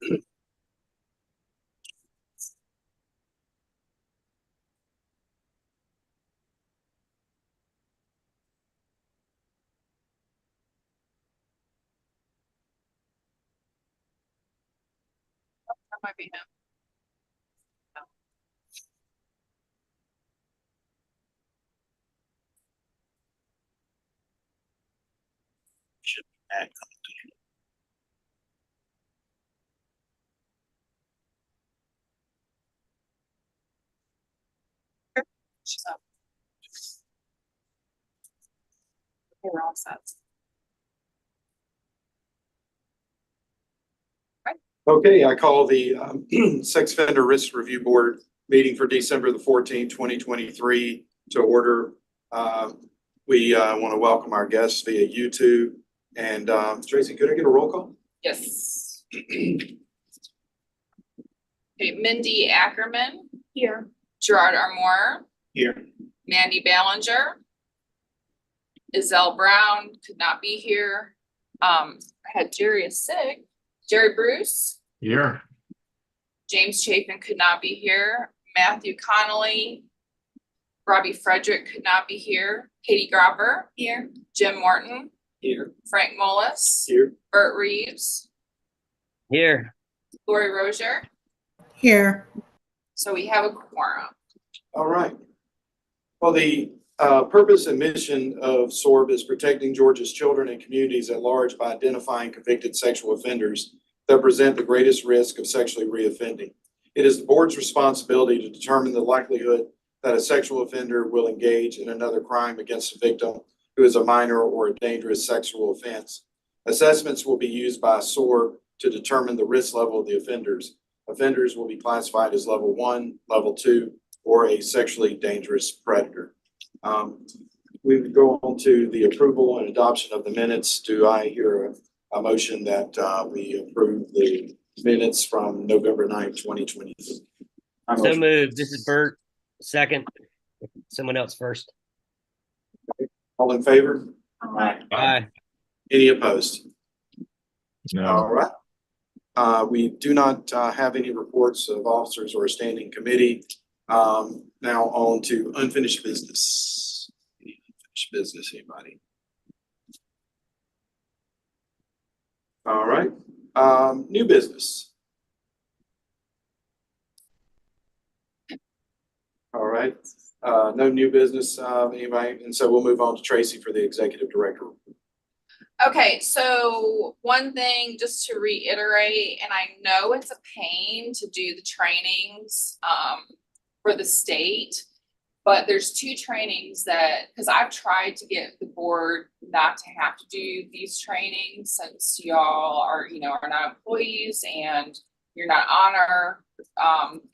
That might be him. Should be back. So. Okay, we're all set. Okay, I call the Sex Offender Risk Review Board meeting for December the 14th, 2023 to order. We want to welcome our guests via YouTube. And Tracy, could I get a roll call? Yes. Okay, Mindy Ackerman. Here. Gerard Armour. Here. Mandy Ballinger. Iselle Brown could not be here. I had Jerry is sick. Jerry Bruce. Here. James Chapin could not be here. Matthew Connolly. Robbie Frederick could not be here. Katie Gropper. Here. Jim Morton. Here. Frank Mullis. Here. Bert Reeves. Here. Lori Rozier. Here. So we have a quorum. All right. Well, the purpose and mission of SORB is protecting Georgia's children and communities at large by identifying convicted sexual offenders that present the greatest risk of sexually reoffending. It is the board's responsibility to determine the likelihood that a sexual offender will engage in another crime against a victim who is a minor or a dangerous sexual offense. Assessments will be used by SORB to determine the risk level of the offenders. Offenders will be classified as level 1, level 2, or a sexually dangerous predator. We would go on to the approval and adoption of the minutes. Do I hear a motion that we approve the minutes from November 9th, 2023? So moved. This is Bert. Second. Someone else first. All in favor? Aye. Any opposed? No. All right. We do not have any reports of officers or a standing committee. Now on to unfinished business. Any unfinished business, anybody? All right. New business. All right. No new business, anybody, and so we'll move on to Tracy for the executive director. Okay, so one thing just to reiterate, and I know it's a pain to do the trainings for the state, but there's 2 trainings that, because I've tried to get the board not to have to do these trainings since y'all are, are not employees and you're not on our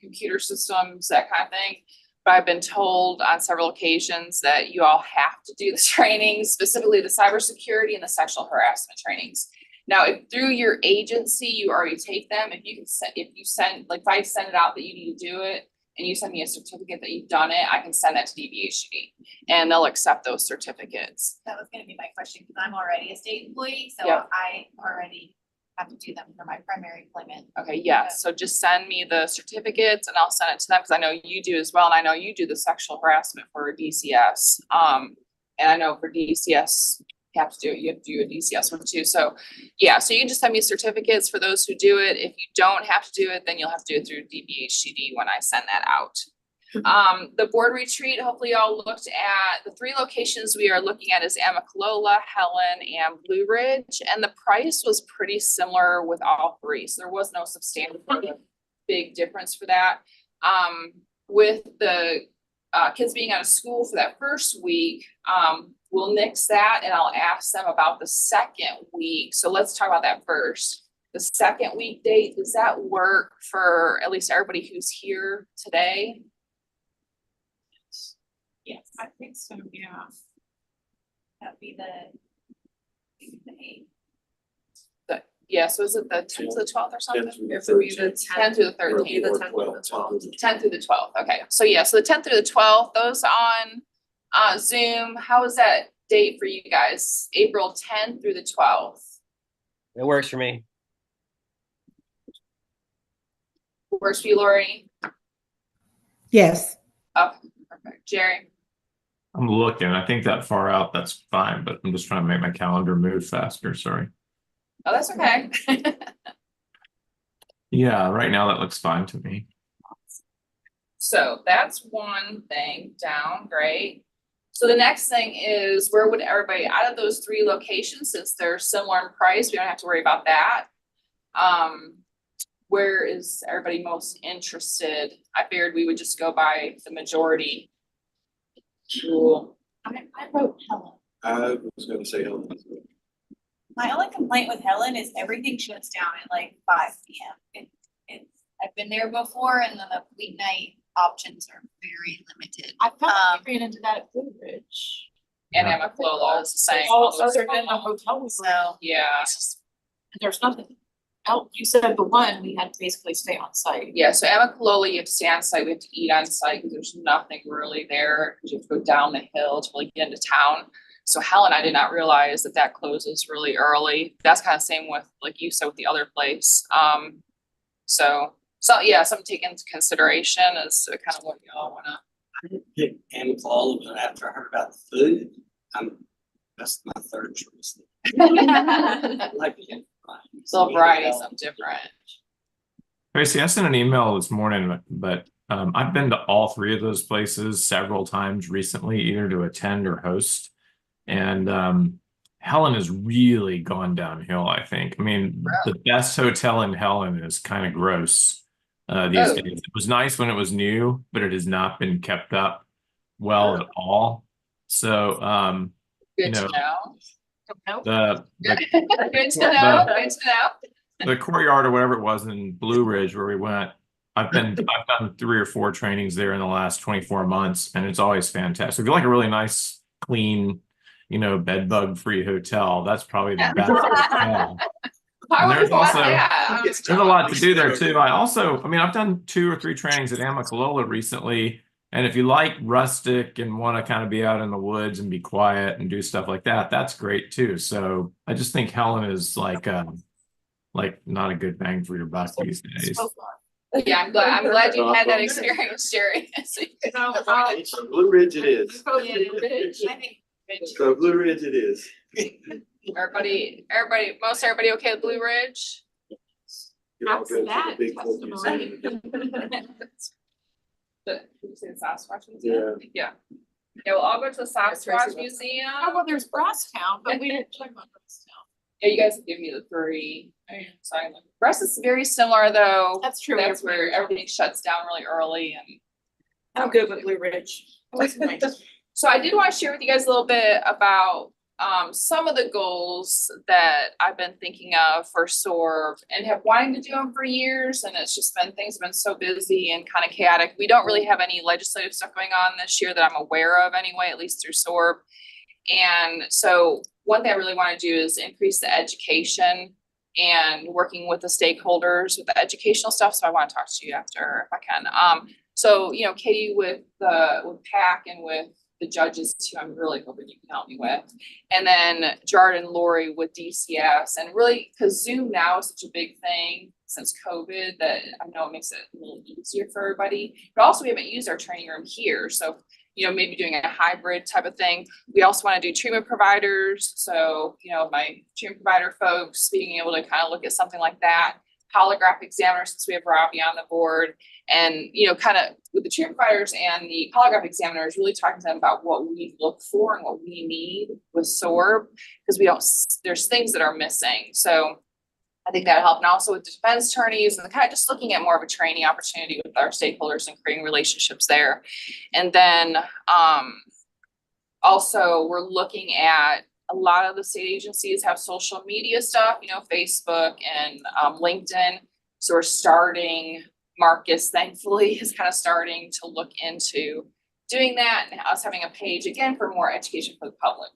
computer systems, that kind of thing. But I've been told on several occasions that you all have to do the trainings, specifically the cybersecurity and the sexual harassment trainings. Now, if through your agency you already take them, if I send it out that you need to do it, and you send me a certificate that you've done it, I can send that to DBHD and they'll accept those certificates. That was gonna be my question, because I'm already a state employee, so Yep. I already have to do them for my primary employment. Okay, yeah, so just send me the certificates and I'll send it to them, because I know you do as well, and I know you do the sexual harassment for DCS. And I know for DCS, you have to do a DCS one too. So yeah, so you can just send me certificates for those who do it. If you don't have to do it, then you'll have to do it through DBHCD when I send that out. The board retreat, hopefully y'all looked at the 3 locations we are looking at is Amicalola, Helen, and Blue Ridge, and the price was pretty similar with all 3. So there was no substantial big difference for that. With the kids being out of school for that first week, we'll nix that and I'll ask them about the second week. So let's talk about that first. The second week date, does that work for at least everybody who's here today? Yes, I think so, yeah. That'd be the 8th. Yeah, so is it the 10th to the 12th or something? 10th through the It would be the 13th. 10th through the 13th. Or the 10th through the 12th. 10th through the 12th, okay. So yeah, so the 10th through the 12th, those on Zoom, how is that date for you guys? April 10th through the 12th? It works for me. Works for you, Lori? Yes. Okay, perfect. Jerry? I'm looking. I think that far out, that's fine, but I'm just trying to make my calendar move faster. Sorry. Oh, that's okay. Yeah, right now that looks fine to me. So that's one thing down, great. So the next thing is, where would everybody, out of those 3 locations, since they're similar in price, we don't have to worry about that. Where is everybody most interested? I figured we would just go by the majority rule. I wrote Helen. I was gonna say, My only complaint with Helen is everything shuts down at like 5 p.m. I've been there before and then the weeknight options are very limited. I thought we ran into that at Blue Ridge. And Yeah. Amicalola is the same. Other than the hotel, we So Yeah, there's nothing. Oh, you said the one, we had to basically stay on site. yeah, so Amicalola, you have to stay on site, we have to eat on site, because there's nothing really there, because you have to go down the hill to really get into town. So Helen, I did not realize that that closes really early. That's kind of same with, like you said, with the other place. So yeah, something to take into consideration is kind of what y'all wanna. I didn't pick Amicalola, but after I heard about the food, that's my third choice. I like it. Little variety, something different. Tracy, I sent an email this morning, but I've been to all 3 of those places several times recently, either to attend or host. And Helen has really gone downhill, I think. I mean, the best hotel in Helen is kind of gross these days. It was nice when it was new, but it has not been kept up well at all. So, Good to know, know. the Good to know, good to know. the courtyard or whatever it was in Blue Ridge where we went, I've done 3 or 4 trainings there in the last 24 months, and it's always fantastic. If you like a really nice, clean, bed bug free hotel, that's probably the best hotel. And there's also there's a lot to do there too. I've done 2 or 3 trainings at Amicalola recently, and if you like rustic and want to kind of be out in the woods and be quiet and do stuff like that, that's great too. So I just think Helen is like not a good bang for your buck these days. Yeah, I'm glad you had that experience, Jerry. so Blue Ridge it is. So Blue Ridge it is. Everybody, most everybody okay with Blue Ridge? You're all That's good for the that big club testimony. museum. Did you say the Sasquatch Yeah. Museum? Yeah. Yeah, we'll all go to the Sasquatch Museum. Oh, well, there's Brasstown, but we didn't talk about Brasstown. Yeah, you guys have given me the 3. So Breast is very similar though. That's true. That's where everything shuts down really early and. I'm good with Blue Ridge. It was nice. So I did want to share with you guys a little bit about some of the goals that I've been thinking of for SORB and have wanted to do them for years. And it's just been, things have been so busy and kind of chaotic. We don't really have any legislative stuff going on this year that I'm aware of anyway, at least through SORB. And so one thing I really want to do is increase the education and working with the stakeholders with the educational stuff. So I want to talk to you after if I can. So, Katie with PAC and with the judges too, I'm really hoping you can help me with. And then Jared and Lori with DCS, and really, because Zoom now is such a big thing since COVID that I know it makes it a little easier for everybody. But also we haven't used our training room here. So, maybe doing a hybrid type of thing. We also want to do treatment providers. So, my treatment provider folks being able to kind of look at something like that. Polygraph examiners, since we have Robbie on the board, and kind of with the treatment providers and the polygraph examiners, really talking to them about what we look for and what we need with SORB, because there's things that are missing. So I think that'll help. And also with defense attorneys and kind of just looking at more of a training opportunity with our stakeholders and creating relationships there. And then also we're looking at a lot of the state agencies have social media stuff, Facebook and LinkedIn. So we're starting, Marcus thankfully is kind of starting to look into doing that, and us having a page again for more education for the public.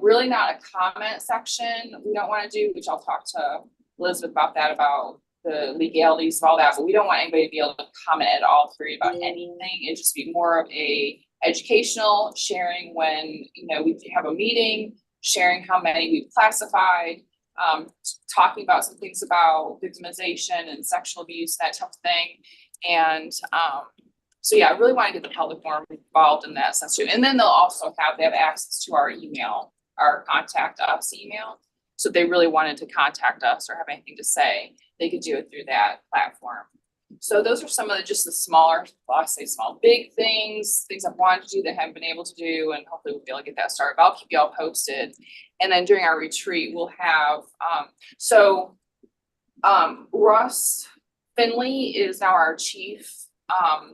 Really not a comment section we don't want to do, which I'll talk to Elizabeth about that, about the legalities of all that, but we don't want anybody to be able to comment at all about anything. It'd just be more of a educational sharing when we have a meeting, sharing how many we've classified, talking about some things about victimization and sexual abuse, that type of thing. And, so yeah, I really want to get the public more involved in that sense too. And then they have access to our email, our contact us email. So if they really wanted to contact us or have anything to say, they could do it through that platform. So those are some of just the smaller, well, I say small, big things I've wanted to do that haven't been able to do, and hopefully we'll be able to get that started. But I'll keep you all posted. And then during our retreat, we'll have, Russ Finley is now our chief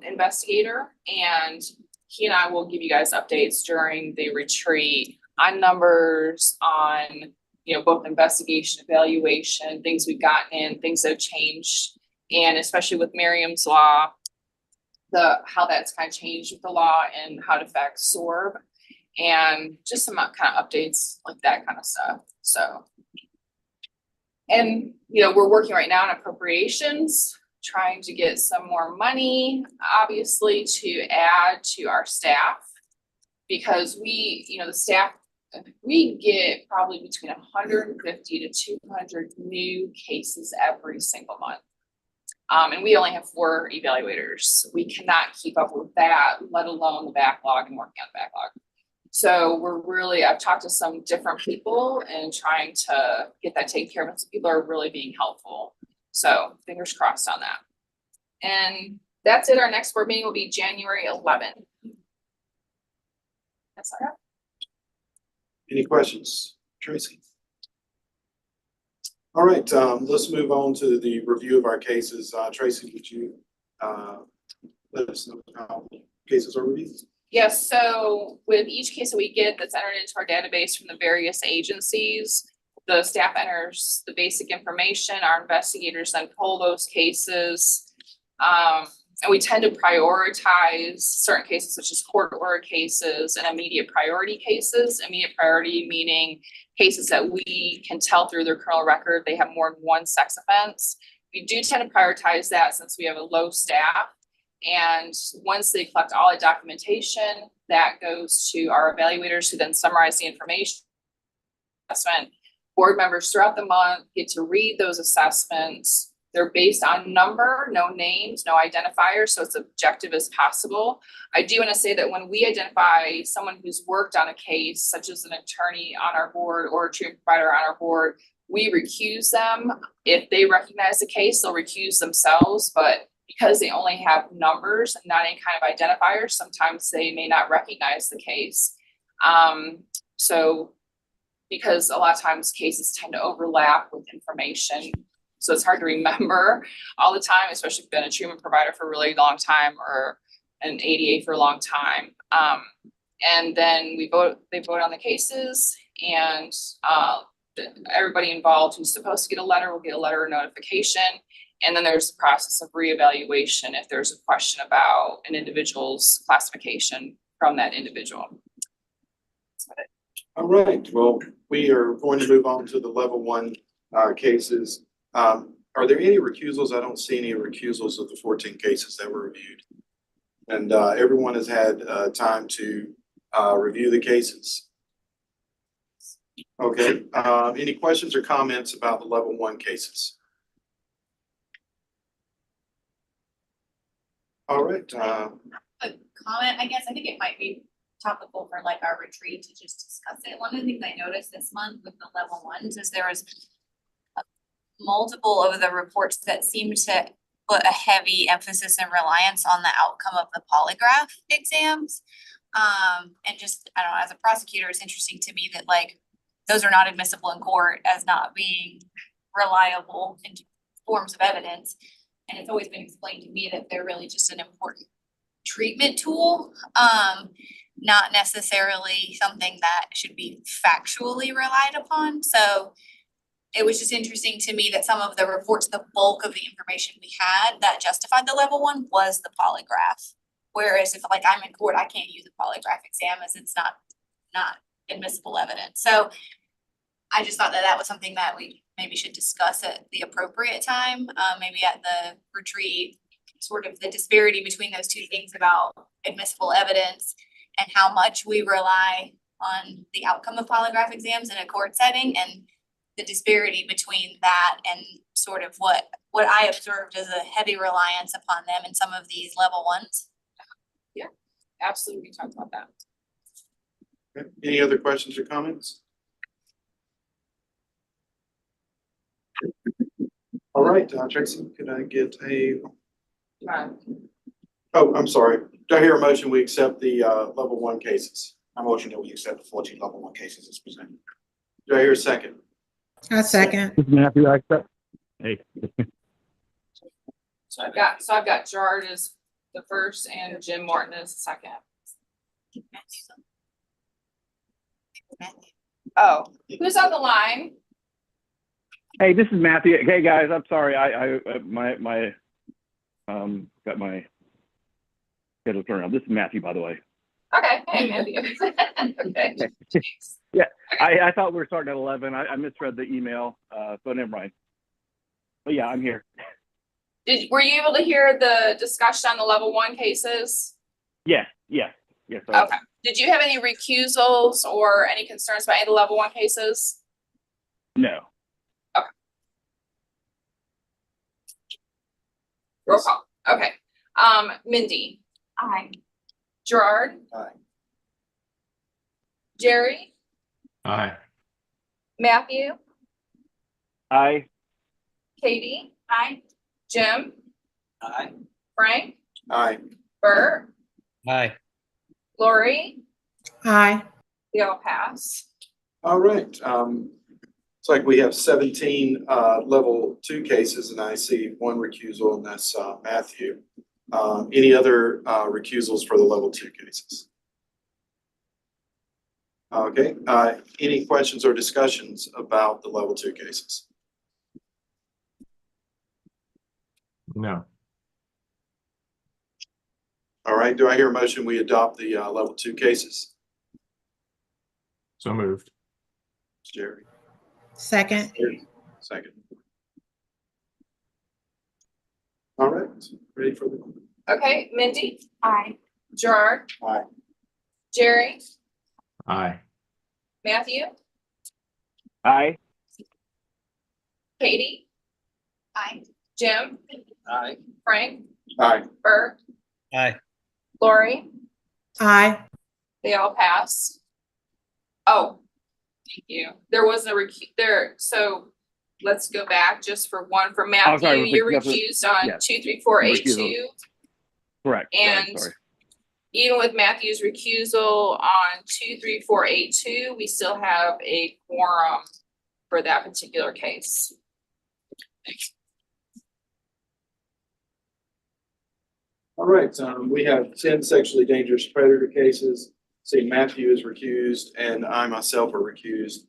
investigator, and he and I will give you guys updates during the retreat on numbers, on, both investigation, evaluation, things we've gotten in, things that have changed, and especially with Miriam's law, how that's kind of changed with the law and how it affects SORB, and just some kind of updates like that kind of stuff. So, and we're working right now on appropriations, trying to get some more money, obviously, to add to our staff, because the staff, we get probably between 150 to 200 new cases every single month. And we only have 4 evaluators. We cannot keep up with that, let alone the backlog and working on the backlog. So I've talked to some different people and trying to get that taken care of, and some people are really being helpful. So fingers crossed on that. And that's it. Our next board meeting will be January 11th. That's all right. Any questions, Tracy? All right, let's move on to the review of our cases. Tracy, would you let us know how cases are reviewed? Yes, so with each case that we get that's entered into our database from the various agencies, the staff enters the basic information, our investigators then pull those cases. And we tend to prioritize certain cases such as court order cases and immediate priority cases. Immediate priority meaning cases that we can tell through their criminal record they have more than one sex offense. We do tend to prioritize that since we have a low staff. And once they collect all the documentation, that goes to our evaluators, who then summarize the information. Assessment. Board members throughout the month get to read those assessments. They're based on number, no names, no identifiers, so it's objective as possible. I do want to say that when we identify someone who's worked on a case, such as an attorney on our board or a treatment provider on our board, we recuse them. If they recognize the case, they'll recuse themselves, but because they only have numbers and not any kind of identifiers, sometimes they may not recognize the case. So because a lot of times cases tend to overlap with information, so it's hard to remember all the time, especially if you've been a treatment provider for a really long time or an ADA for a long time. And then they vote on the cases, and everybody involved who's supposed to get a letter will get a letter or notification. And then there's the process of reevaluation if there's a question about an individual's classification from that individual. That's about it. All right, well, we are going to move on to the level 1 cases. Are there any recusals? I don't see any recusals of the 14 cases that were reviewed. And everyone has had time to review the cases. Okay, any questions or comments about the level 1 cases? All right. A comment, I guess. I think it might be topical for like our retreat to just discuss it. One of the things I noticed this month with the level 1s is there was multiple of the reports that seemed to put a heavy emphasis and reliance on the outcome of the polygraph exams. And just, I don't know, as a prosecutor, it's interesting to me that like those are not admissible in court as not being reliable in forms of evidence. And it's always been explained to me that they're really just an important treatment tool, not necessarily something that should be factually relied upon. So it was just interesting to me that some of the reports, the bulk of the information we had that justified the level 1 was the polygraph. Whereas if like I'm in court, I can't use a polygraph exam as it's not admissible evidence. So I just thought that that was something that we maybe should discuss at the appropriate time, maybe at the retreat, sort of the disparity between those two things about admissible evidence and how much we rely on the outcome of polygraph exams in a court setting, and the disparity between that and sort of what I observed as a heavy reliance upon them in some of these level ones. Absolutely, we talked about that. Okay. Any other questions or comments? All right, Tracy, could I get a, oh, I'm sorry. Do I hear a motion? We accept the level one cases. I motion that we accept the 14 level one cases as presented. Do I hear a second? I second. This is Matthew, I accept. Hey. So I've got Gerard as the first and Jim Morton as the second. Oh, who's on the line? Hey, this is Matthew. Hey, guys, I'm sorry. I got my schedule turned around. This is Matthew, by the way. Okay, hey, Matthew. Okay. Thanks. I thought we were starting at 11. I misread the email, so never mind. But yeah, I'm here. Were you able to hear the discussion on the level one cases? Yes. I was. Okay. Did you have any recusals or any concerns about any of the level one cases? No. Roll call. Okay. Mindy. Aye. Gerard. Aye. Jerry. Aye. Matthew. Aye. Katie. Aye. Jim. Aye. Frank. Aye. Bert. Aye. Lori. Aye. They all pass. All right. It's like we have 17 level two cases, and I see one recusal, and that's Matthew. Any other recusals for the level two cases? Okay. Any questions or discussions about the level two cases? No. All right. Do I hear a motion? We adopt the level two cases. So moved. Jerry. Second. Second. All right. Ready for the. Okay, Mindy. Aye. Gerard. Aye. Jerry. Aye. Matthew. Aye. Katie. Aye. Jim. Aye. Frank. Aye. Bert. Aye. Lori. Aye. They all pass. Oh, thank you. There was a there, so let's go back just for one for Matthew. sorry, You're that's recused on yeah. 23482. Correct. And Sorry. even with Matthew's recusal on 23482, we still have a quorum for that particular case. All right, we have 10 sexually dangerous predator cases. See, Matthew is recused and I myself are recused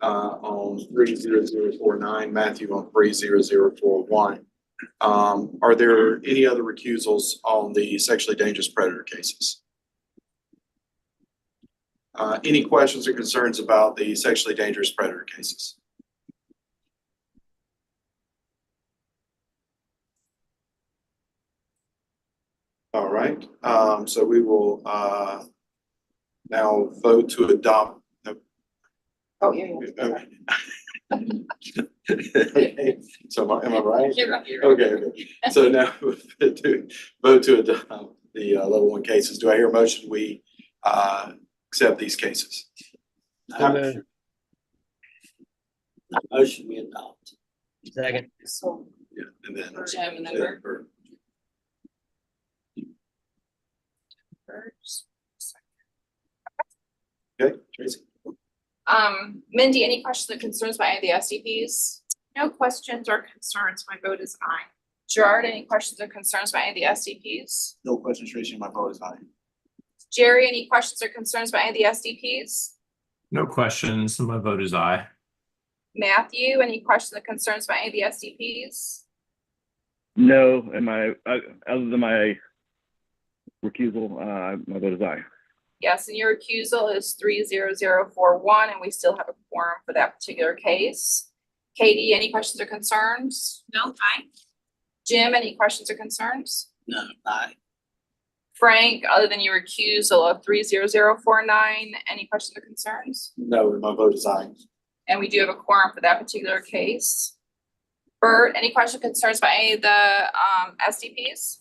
on 30049, Matthew on 30041. Are there any other recusals on the sexually dangerous predator cases? Any questions or concerns about the sexually dangerous predator cases? All right, so we will now vote to adopt. Oh, yeah. So am I right? You're right. Okay. So now to vote to adopt the level one cases. Do I hear a motion? We accept these cases. So moved. Motion we adopt. Second. So Yeah, and then. Jim and then Bert. First. Okay, Tracy. Mindy, any questions or concerns by any of the SDPs? No questions or concerns. My vote is aye. Gerard, any questions or concerns by any of the SDPs? No questions, Tracy. My vote is aye. Jerry, any questions or concerns by any of the SDPs? No questions. My vote is aye. Matthew, any questions or concerns by any of the SDPs? No, other than my recusal, my vote is aye. Yes, and your recusal is 30041, and we still have a quorum for that particular case. Katie, any questions or concerns? No, aye. Jim, any questions or concerns? No, aye. Frank, other than your recusal of 30049, any questions or concerns? No, my vote is aye. And we do have a quorum for that particular case. Bert, any questions, concerns about any of the SDPs?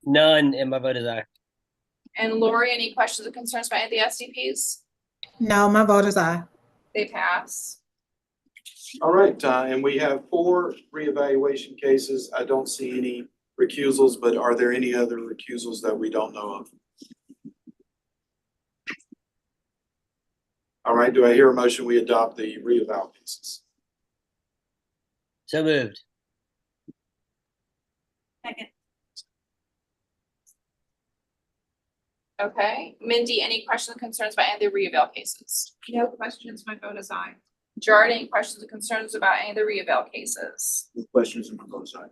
None, and my vote is aye. And Lori, any questions or concerns about any of the SDPs? No, my vote is aye. They pass. All right, and we have 4 reevaluation cases. I don't see any recusals, but are there any other recusals that we don't know of? All right, do I hear a motion? We adopt the reeval cases. So moved. Second. Okay, Mindy, any questions or concerns about any of the reeval cases? No questions, my vote is aye. Jared, any questions or concerns about any of the reeval cases? No questions on my vote side.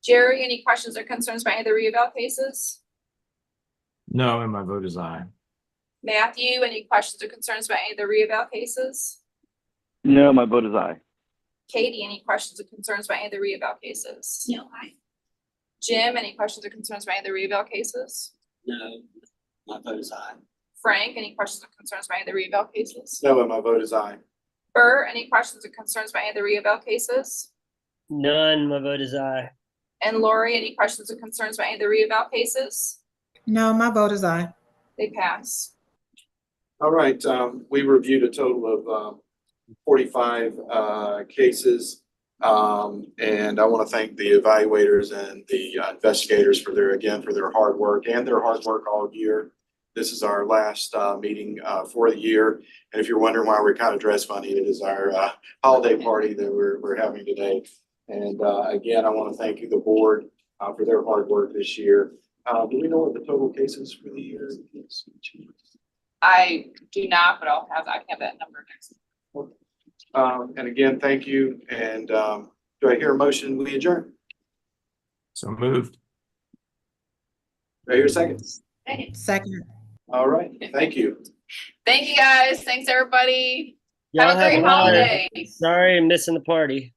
Jerry, any questions or concerns about any of the reeval cases? No, and my vote is aye. Matthew, any questions or concerns about any of the reeval cases? No, my vote is aye. Katie, any questions or concerns about any of the reeval cases? No, aye. Jim, any questions or concerns about any of the reeval cases? No, my vote is aye. Frank, any questions or concerns about any of the reeval cases? No, and my vote is aye. Bert, any questions or concerns about any of the reeval cases? None, my vote is aye. And Lori, any questions or concerns about any of the reeval cases? No, my vote is aye. They pass. All right, we reviewed a total of 45 cases. And I want to thank the evaluators and the investigators for their hard work all year. This is our last meeting for the year. And if you're wondering why we're kind of dress funny, it is our holiday party that we're having today. And again, I want to thank the board for their hard work this year. Do we know what the total cases for the year is? I do not, but I can have that number next. And again, thank you. And do I hear a motion? We adjourn. So moved. Do I hear a second? Second. All right, thank you. Thank you, guys. Thanks, everybody. Y'all Have a great fun. holiday. Sorry, I'm missing the party.